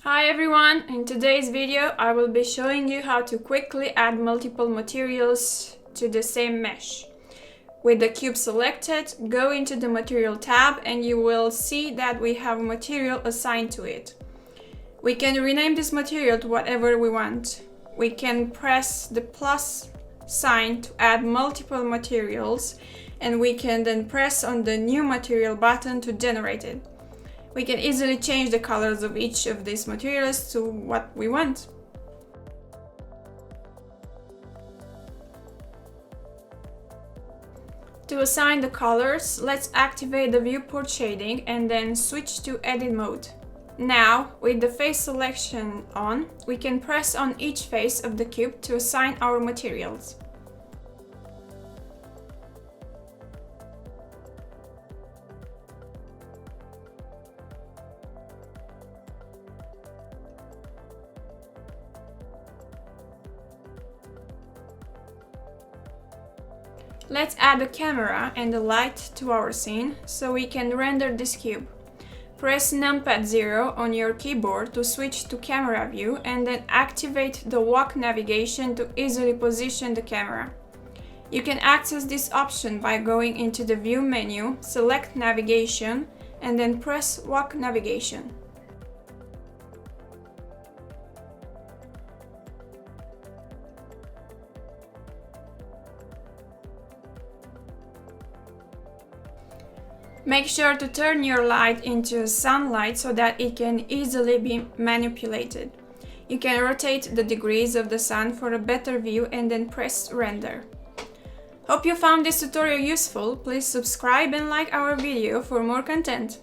Hi everyone! In today's video I will be showing you how to quickly add multiple materials to the same mesh. With the cube selected, go into the material tab and you will see that we have material assigned to it. We can rename this material to whatever we want. We can press the plus sign to add multiple materials, and we can then press on the new material button to generate it. We can easily change the colors of each of these materials to what we want. To assign the colors, let's activate the viewport shading and then switch to edit mode. Now, with the face selection on, we can press on each face of the cube to assign our materials. Let's add a camera and a light to our scene so we can render this cube. Press numpad 0 on your keyboard to switch to camera view and then activate the walk navigation to easily position the camera. You can access this option by going into the view menu, select navigation and then press walk navigation. Make sure to turn your light into sunlight so that it can easily be manipulated. You can rotate the degrees of the sun for a better view and then press render. Hope you found this tutorial useful. Please subscribe and like our video for more content.